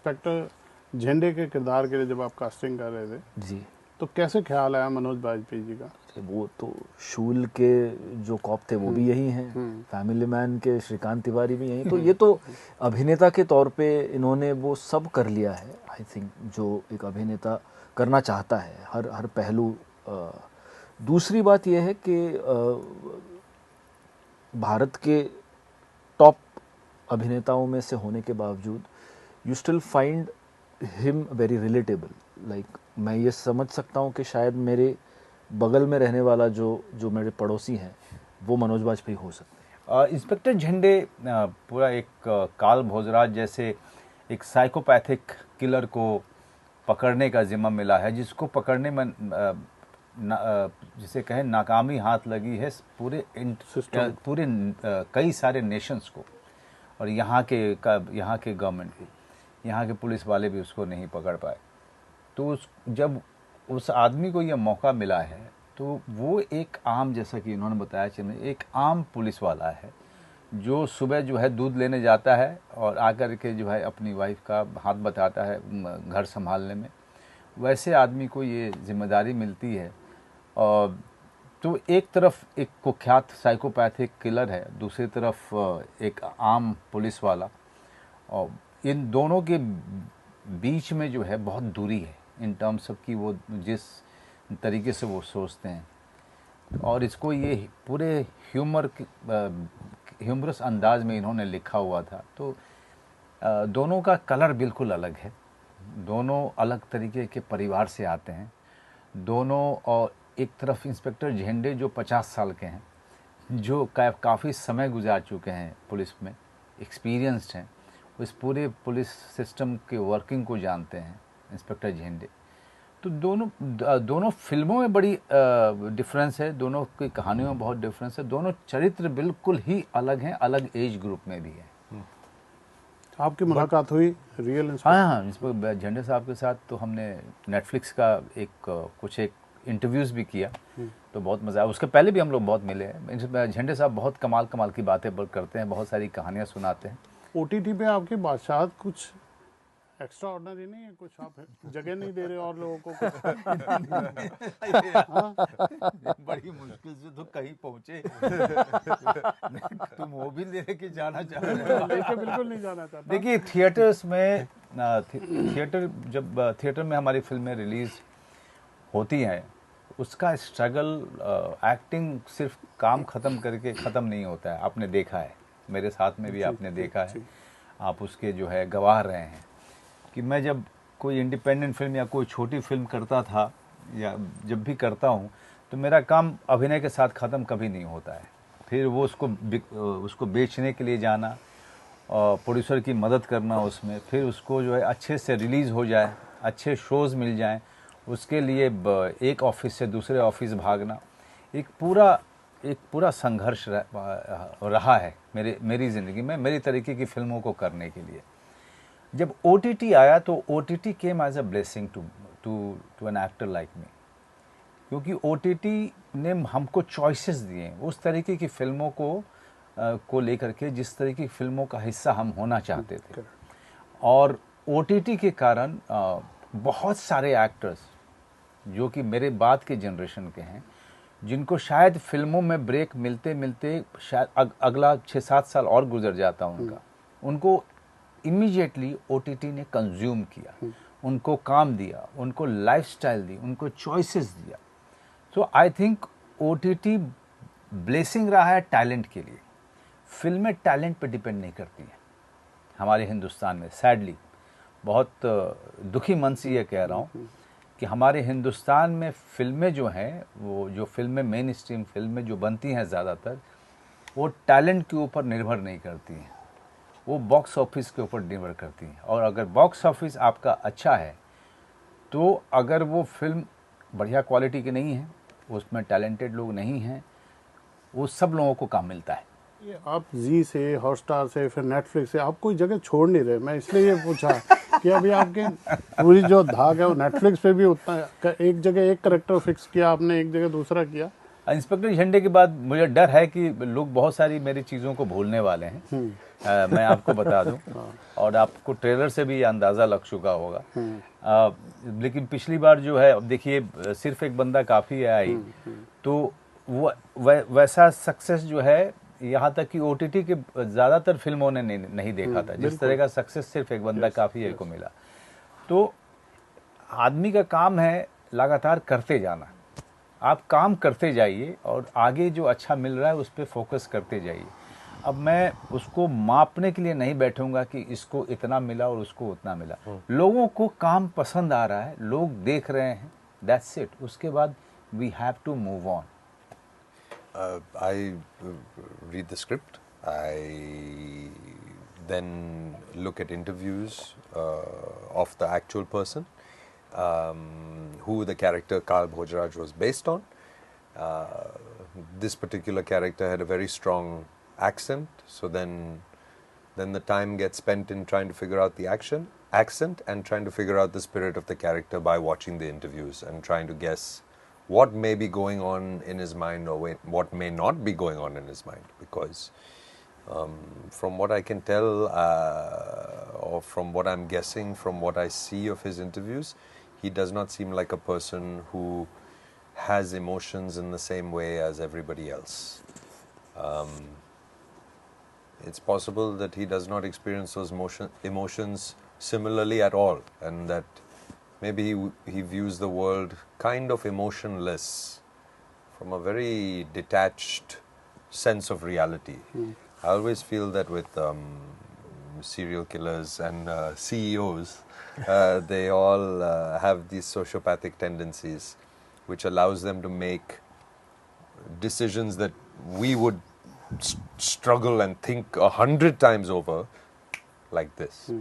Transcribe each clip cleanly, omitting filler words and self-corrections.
Inspector झंडे के किरदार के लिए जब आप कास्टिंग कर रहे थे जी, तो कैसे ख्याल आया मनोज बाजपेयी जी का? वो तो शूल के जो कॉप थे वो भी यही हैं, फैमिली मैन के श्रीकांत तिवारी भी यही, तो ये तो अभिनेता के तौर पे इन्होंने वो सब कर लिया है आई थिंक जो एक अभिनेता करना चाहता है, हर हर पहलू। दूसरी बात यह है कि भारत के टॉप अभिनेताओं में से होने के बावजूद you still find him very relatable. Like मैं ये समझ सकता हूँ कि शायद मेरे बगल में रहने वाला जो मेरे पड़ोसी हैं वो मनोज बाजपेयी हो सकते हैं। इंस्पेक्टर झंडे पूरा एक काल भोजराज जैसे एक साइकोपैथिक किलर को पकड़ने का जिम्मा मिला है, जिसको पकड़ने में जिसे कहें नाकामी हाथ लगी है पूरे कई सारे नेशंस को, और यहाँ के गवर्नमेंट को, यहाँ के पुलिस वाले भी उसको नहीं पकड़ पाए। तो जब उस आदमी को यह मौका मिला है तो वो एक आम, जैसा कि इन्होंने बताया चंद्र, एक आम पुलिस वाला है जो सुबह जो है दूध लेने जाता है और आकर के जो है अपनी वाइफ का हाथ बटाता है घर संभालने में। वैसे आदमी को ये जिम्मेदारी मिलती है। और तो एक तरफ एक कुख्यात साइकोपैथिक किलर है, दूसरी तरफ एक आम पुलिस वाला, और इन दोनों के बीच में जो है बहुत दूरी है इन टर्म्स ऑफ कि वो जिस तरीके से वो सोचते हैं। और इसको ये पूरे ह्यूमरस अंदाज में इन्होंने लिखा हुआ था। तो दोनों का कलर बिल्कुल अलग है, दोनों अलग तरीके के परिवार से आते हैं दोनों। और एक तरफ इंस्पेक्टर झंडे जो 50 साल के हैं, जो काफ़ी समय गुजार चुके हैं पुलिस में, एक्सपीरियंस्ड हैं, इस पूरे पुलिस सिस्टम के वर्किंग को जानते हैं इंस्पेक्टर झंडे। तो दोनों फिल्मों में बड़ी डिफरेंस है, दोनों की कहानियों में बहुत डिफरेंस है, दोनों चरित्र बिल्कुल ही अलग हैं, अलग एज ग्रुप में भी है। आपकी मुलाकात हुई रियल इंस्पेक्टर? हाँ, इंस्पेक्टर झंडे साहब के साथ तो हमने नेटफ्लिक्स का कुछ इंटरव्यूज़ भी किया, तो बहुत मज़ा आया। उसके पहले भी हम लोग बहुत मिले हैं। झंडे साहब बहुत कमाल की बातें करते हैं, बहुत सारी कहानियाँ सुनाते हैं। ओटीटी पे आपकी बादशाहत कुछ एक्स्ट्रा ऑर्डिनरी नहीं है? कुछ आप जगह नहीं दे रहे और लोगों को बड़ी मुश्किल से तो कहीं पहुंचे। तुम वो भी लेके जाना चाह रहे हो? लेके बिल्कुल नहीं जाना चाहता। देखिए थिएटर्स में जब थिएटर में हमारी फिल्में रिलीज होती हैं, उसका स्ट्रगल एक्टिंग सिर्फ काम ख़त्म करके ख़त्म नहीं होता है। आपने देखा है, मेरे साथ में भी आपने देखा है, आप उसके जो है गवाह रहे हैं कि मैं जब कोई इंडिपेंडेंट फिल्म या कोई छोटी फिल्म करता था या जब भी करता हूँ तो मेरा काम अभिनय के साथ ख़त्म कभी नहीं होता है। फिर वो उसको बेचने के लिए जाना और प्रोड्यूसर की मदद करना उसमें, फिर उसको जो है अच्छे से रिलीज़ हो जाए, अच्छे शोज़ मिल जाएं, उसके लिए एक ऑफिस से दूसरे ऑफिस भागना, एक पूरा संघर्ष रहा है मेरी ज़िंदगी में, मेरी तरीके की फिल्मों को करने के लिए। जब OTT आया तो OTT came as a blessing to an actor like me, क्योंकि OTT ने हमको चॉइसेस दिए उस तरीके की फिल्मों को लेकर के जिस तरीके की फिल्मों का हिस्सा हम होना चाहते थे। और OTT के कारण बहुत सारे एक्टर्स जो कि मेरे बाद के जनरेशन के हैं, जिनको शायद फिल्मों में ब्रेक मिलते मिलते शायद अगला 6-7 साल और गुजर जाता उनका, उनको इमीडिएटली OTT ने कंज्यूम किया, उनको काम दिया, उनको लाइफस्टाइल दी, उनको चॉइसेस दिया। सो आई थिंक OTT ब्लेसिंग रहा है टैलेंट के लिए। फिल्में टैलेंट पे डिपेंड नहीं करती हैं हमारे हिंदुस्तान में, सैडली। बहुत दुखी मन से ये कह रहा हूँ कि हमारे हिंदुस्तान में फिल्में जो हैं, वो जो फिल्में मेन स्ट्रीम फिल्में जो बनती हैं ज़्यादातर, वो टैलेंट के ऊपर निर्भर नहीं करती हैं, वो बॉक्स ऑफिस के ऊपर निर्भर करती हैं। और अगर बॉक्स ऑफिस आपका अच्छा है तो अगर वो फिल्म बढ़िया क्वालिटी की नहीं है, उसमें टैलेंटेड लोग नहीं हैं, वो सब लोगों को काम मिलता है। ये आप जी से, हॉटस्टार से, फिर नेटफ्लिक्स से आप कोई जगह छोड़ नहीं रहे। मैं इसलिए ये पूछा कि अभी आपकी पूरी जो धाक है वो नेटफ्लिक्स पे भी उतना, एक जगह एक करेक्टर फिक्स किया आपने, एक जगह दूसरा किया। इंस्पेक्टर झंडे के बाद मुझे डर है कि लोग बहुत सारी मेरी चीज़ों को भूलने वाले हैं। मैं आपको बता दूं, और आपको ट्रेलर से भी ये अंदाज़ा लग चुका होगा। लेकिन पिछली बार जो है, अब देखिए सिर्फ एक बंदा काफ़ी है आई, तो वो वैसा सक्सेस जो है, यहाँ तक कि OTT के ज़्यादातर फिल्मों ने नहीं देखा था जिस तरह का सक्सेस सिर्फ एक बंदा काफ़ी है को मिला। तो आदमी का काम है लगातार करते जाना। आप काम करते जाइए और आगे जो अच्छा मिल रहा है उस पर फोकस करते जाइए। अब मैं उसको मापने के लिए नहीं बैठूंगा कि इसको इतना मिला और उसको उतना मिला। लोगों को काम पसंद आ रहा है, लोग देख रहे हैं, दैट्स इट। उसके बाद we have to move on. I read the script. I then look at interviews of the actual person, who the character Karl Bhojraj was based on. This particular character had a very strong accent, so then the time gets spent in trying to figure out the accent and trying to figure out the spirit of the character by watching the interviews and trying to guess what may be going on in his mind or what may not be going on in his mind, because from what I can tell or from what I'm guessing from what I see of his interviews, he does not seem like a person who has emotions in the same way as everybody else. It's possible that he does not experience those emotions similarly at all, and that maybe he views the world kind of emotionless from a very detached sense of reality. I always feel that with serial killers and CEOs, they all have these sociopathic tendencies, which allows them to make decisions that we would struggle and think 100 times over, like this.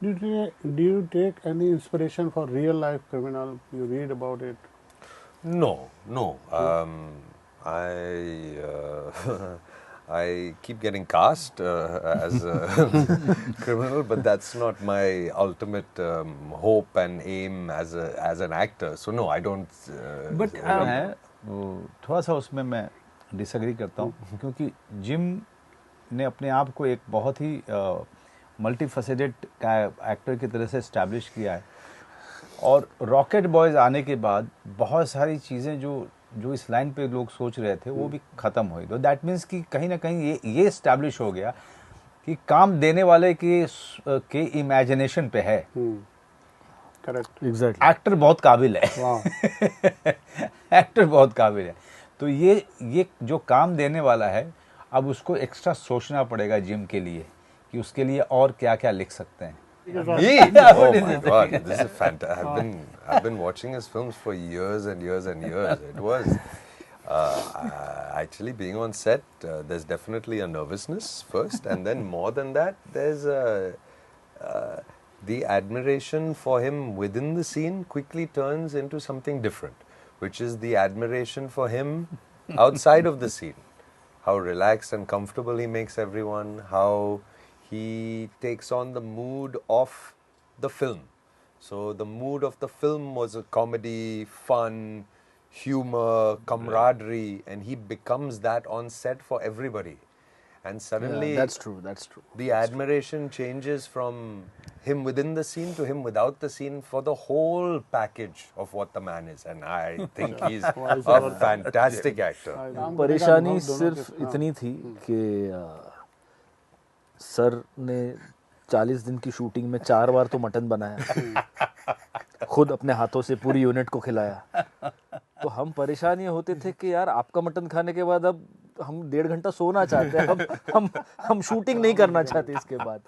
Do you take any inspiration for real life criminal? You read about it? No. I keep getting cast as a criminal, but that's not my ultimate hope and aim as an actor. So no, I don't. But मैं थोड़ा सा उसमें मैं disagree करता हूँ, क्योंकि gym ने अपने आप को एक बहुत ही मल्टीफेसेटेड एक्टर की तरह से इस्टेब्लिश किया है, और रॉकेट बॉयज़ आने के बाद बहुत सारी चीज़ें जो इस लाइन पे लोग सोच रहे थे वो भी ख़त्म हुई। तो दैट मीन्स कि कहीं ना कहीं ये इस्टेब्लिश हो गया कि काम देने वाले के इमेजिनेशन पे है। करेक्ट। एग्जैक्टली। एक्टर बहुत काबिल है। वाह। एक्टर बहुत काबिल है। तो ये जो काम देने वाला है, अब उसको एक्स्ट्रा सोचना पड़ेगा जिम के लिए कि उसके लिए और क्या क्या लिख सकते हैं। Me? Oh my God, this is fantastic. I've been watching his films for years and years and years. It was actually being on set. There's definitely a nervousness first, and then more than that, there's the admiration for him within the scene quickly turns into something different, which is the admiration for him outside of the scene. How relaxed and comfortable he makes everyone. How he takes on the mood of the film. So the mood of the film was a comedy, fun, humor, camaraderie, and he becomes that on set for everybody. And suddenly, that's true. the admiration changes from him within the scene to him without the scene for the whole package of what the man is. And I think he's a fantastic actor. परेशानी सिर्फ इतनी थी कि sir ने 40 दिन की shooting में 4 बार तो मटन बनाया, खुद अपने हाथों से पूरी यूनिट को खिलाया। तो हम परेशान ये होते थे कि यार आपका मटन खाने के बाद अब हम 1.5 घंटा सोना चाहते हैं, हम शूटिंग नहीं करना चाहते इसके बाद।